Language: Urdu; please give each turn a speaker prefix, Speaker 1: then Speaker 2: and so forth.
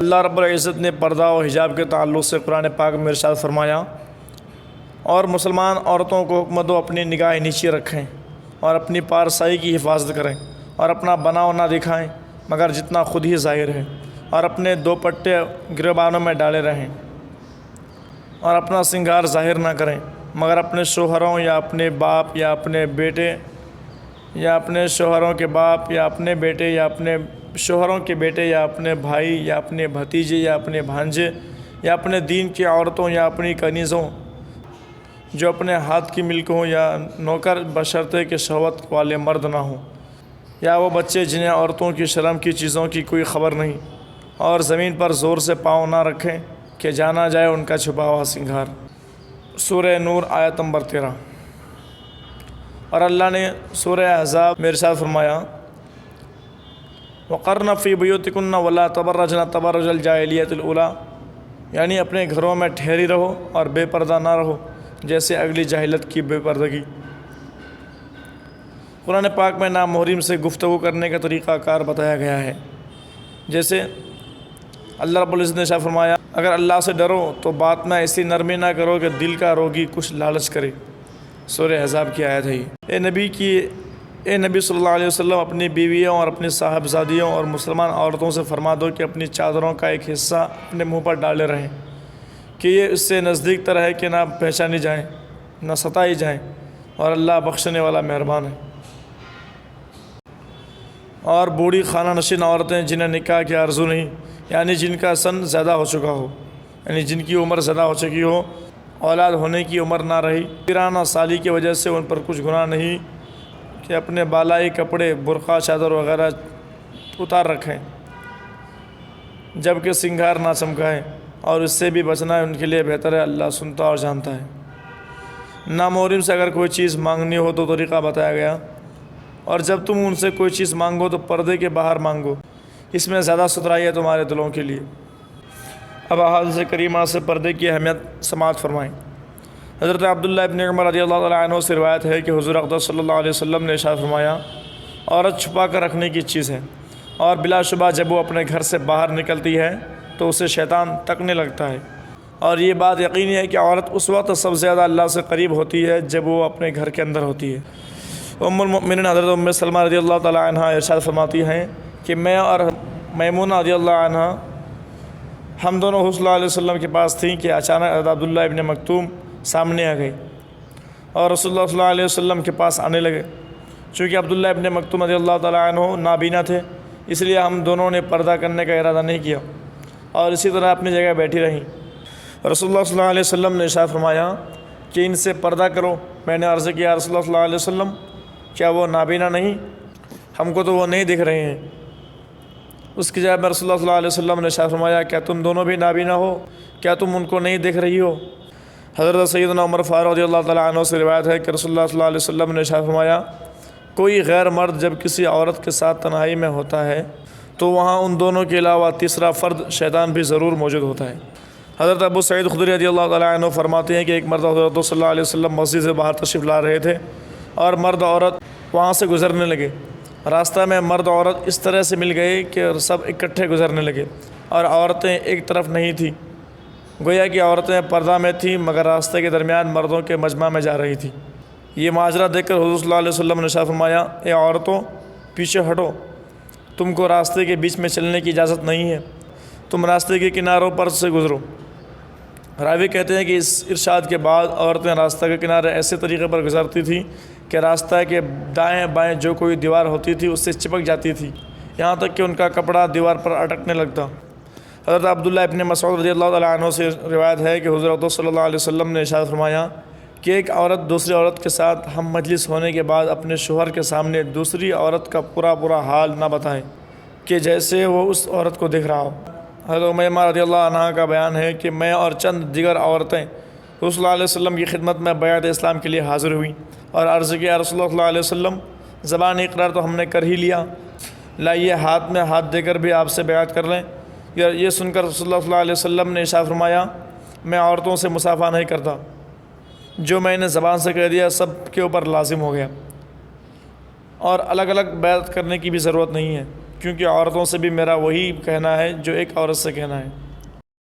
Speaker 1: اللہ رب العزت نے پردہ و حجاب کے تعلق سے قرآن پاک میں ارشاد فرمایا، اور مسلمان عورتوں کو حکم دو اپنی نگاہ نیچے رکھیں اور اپنی پارسائی کی حفاظت کریں اور اپنا بناؤ نہ دکھائیں مگر جتنا خود ہی ظاہر ہے، اور اپنے دوپٹے گریبانوں میں ڈالے رہیں اور اپنا سنگار ظاہر نہ کریں مگر اپنے شوہروں یا اپنے باپ یا اپنے بیٹے یا اپنے شوہروں کے باپ یا اپنے بیٹے یا اپنے شوہروں کے بیٹے یا اپنے بھائی یا اپنے بھتیجے یا اپنے بھانجے یا اپنے دین کی عورتوں یا اپنی کنیزوں جو اپنے ہاتھ کی ملک ہوں یا نوکر بشرطے کہ شہوت والے مرد نہ ہوں، یا وہ بچے جنہیں عورتوں کی شرم کی چیزوں کی کوئی خبر نہیں، اور زمین پر زور سے پاؤں نہ رکھیں کہ جانا جائے ان کا چھپا ہوا سنگار۔ سورہ نور آیت نمبر 13۔ اور اللہ نے سورہ احزاب میں ارشاد فرمایا، وَقَرْنَ فِي بُيُوتِكُنَّ وَلَا تَبَرَّجْنَ تَبَرُّجَ الْجَاهِلِيَّةِ الْأُولَىٰ، یعنی اپنے گھروں میں ٹھہری رہو اور بے پردہ نہ رہو جیسے اگلی جاہلیت کی بے پردگی۔ قرآن پاک میں نامحرم سے گفتگو کرنے کا طریقہ کار بتایا گیا ہے، جیسے اللہ رب العزت نے ارشاد فرمایا، اگر اللہ سے ڈرو تو بات میں ایسی نرمی نہ کرو کہ دل کا روگی کچھ لالچ کرے۔ سورہ احزاب کی آیت ہے یہ۔ اے نبی صلی اللہ علیہ وسلم، اپنی بیویوں اور اپنی صاحبزادیوں اور مسلمان عورتوں سے فرما دو کہ اپنی چادروں کا ایک حصہ اپنے منہ پر ڈالے رہیں کہ یہ اس سے نزدیک تر ہے کہ نہ پہچانی جائیں نہ ستائی جائیں، اور اللہ بخشنے والا مہربان ہے۔ اور بوڑھی خانہ نشین عورتیں جنہیں نکاح کی آرزو نہیں، یعنی جن کا سن زیادہ ہو چکا ہو، یعنی جن کی عمر زیادہ ہو چکی ہو، اولاد ہونے کی عمر نہ رہی، پیرانہ سالی کی وجہ سے ان پر کچھ گناہ نہیں کہ اپنے بالائی کپڑے برقع چادر وغیرہ اتار رکھیں جبکہ سنگار نہ چمکائیں، اور اس سے بھی بچنا ان کے لیے بہتر ہے، اللہ سنتا اور جانتا ہے۔ نامحرم سے اگر کوئی چیز مانگنی ہو تو طریقہ بتایا گیا، اور جب تم ان سے کوئی چیز مانگو تو پردے کے باہر مانگو، اس میں زیادہ ستھرائی ہے تمہارے دلوں کے لیے۔ اب احادیث کریمہ سے پردے کی اہمیت سماعت فرمائیں۔ حضرت عبداللہ ابن عمر رضی اللہ تعالیٰ عنہ سے روایت ہے کہ حضور اقدس صلی اللہ علیہ وسلم نے ارشاد فرمایا، عورت چھپا کر رکھنے کی چیز ہے، اور بلا شبہ جب وہ اپنے گھر سے باہر نکلتی ہے تو اسے شیطان تکنے لگتا ہے، اور یہ بات یقینی ہے کہ عورت اس وقت سب سے زیادہ اللہ سے قریب ہوتی ہے جب وہ اپنے گھر کے اندر ہوتی ہے۔ ام المؤمنین حضرت ام سلمہ رضی اللہ تعالیٰ عنہ ارشاد فرماتی ہیں کہ میں اور میمونہ رضی اللہ عنہ ہم دونوں حضور صلی اللہ علیہ وسلم کے پاس تھیں کہ اچانک حضرت عبداللہ ابن مکتوم سامنے آ گئی اور رسول اللہ صلی اللہ علیہ وسلم کے پاس آنے لگے۔ چونکہ عبداللہ ابن مکتوم رضی اللہ تعالیٰ عنہ نابینا تھے، اس لیے ہم دونوں نے پردہ کرنے کا ارادہ نہیں کیا اور اسی طرح اپنی جگہ بیٹھی رہیں۔ رسول اللہ صلی اللہ علیہ وسلم نے ارشاد فرمایا کہ ان سے پردہ کرو۔ میں نے عرض کیا، رسول اللہ صلی اللہ علیہ وسلم کیا وہ نابینا نہیں؟ ہم کو تو وہ نہیں دکھ رہے ہیں۔ اس کی جواب میں رسول اللہ صلی اللہ علیہ وسلم نے ارشاد فرمایا، کیا تم دونوں بھی نابینا ہو؟ کیا تم ان کو نہیں دیکھ رہی ہو؟ حضرت سیدنا عمر فاروق رضی اللہ تعالیٰ عنہ سے روایت ہے کہ رسول اللہ صلی اللہ علیہ وسلم نے ارشاد فرمایا، کوئی غیر مرد جب کسی عورت کے ساتھ تنہائی میں ہوتا ہے تو وہاں ان دونوں کے علاوہ تیسرا فرد شیطان بھی ضرور موجود ہوتا ہے۔ حضرت ابو سعید خدری رضی اللہ تعالیٰ عنہ فرماتے ہیں کہ ایک مرد حضرت صلی اللہ علیہ وسلم مسجد سے باہر تشریف لا رہے تھے اور مرد عورت وہاں سے گزرنے لگے۔ راستہ میں مرد عورت اس طرح سے مل گئے کہ سب اکٹھے گزرنے لگے اور عورتیں ایک طرف نہیں تھیں، گویا کہ عورتیں پردہ میں تھیں مگر راستے کے درمیان مردوں کے مجمع میں جا رہی تھیں۔ یہ ماجرا دیکھ کر حضور صلی اللہ علیہ وسلم نے ارشاد فرمایا، اے عورتوں پیچھے ہٹو، تم کو راستے کے بیچ میں چلنے کی اجازت نہیں ہے، تم راستے کے کناروں پر سے گزرو۔ راوی کہتے ہیں کہ اس ارشاد کے بعد عورتیں راستہ کے کنارے ایسے طریقے پر گزرتی تھیں کہ راستہ کے دائیں بائیں جو کوئی دیوار ہوتی تھی اس سے چپک جاتی تھی، یہاں تک کہ ان کا کپڑا دیوار پر اٹکنے لگتا۔ حضرت عبداللہ ابن مسعود رضی اللہ تعالیٰ عنہ سے روایت ہے کہ حضور صلی اللہ علیہ وسلم نے ارشاد فرمایا کہ ایک عورت دوسری عورت کے ساتھ ہم مجلس ہونے کے بعد اپنے شوہر کے سامنے دوسری عورت کا پورا حال نہ بتائیں کہ جیسے وہ اس عورت کو دیکھ رہا ہو۔ حضرت امیمہ رضی اللہ عنہ کا بیان ہے کہ میں اور چند دیگر عورتیں رسول اللہ علیہ وسلم کی خدمت میں بیعت اسلام کے لیے حاضر ہوئیں اور عرض کیا، رسول اللہ صلی اللہ علیہ وسلم زبان اقرار تو ہم نے کر ہی لیا، لائیے ہاتھ میں ہاتھ دے کر بھی آپ سے بیعت کر لیں۔ یہ سن کر رسول اللہ صلی اللہ علیہ وسلم نے ارشاد فرمایا، میں عورتوں سے مصافحہ نہیں کرتا، جو میں نے زبان سے کہہ دیا سب کے اوپر لازم ہو گیا، اور الگ الگ بیعت کرنے کی بھی ضرورت نہیں ہے۔ کیونکہ عورتوں سے بھی میرا وہی کہنا ہے جو ایک عورت سے کہنا ہے.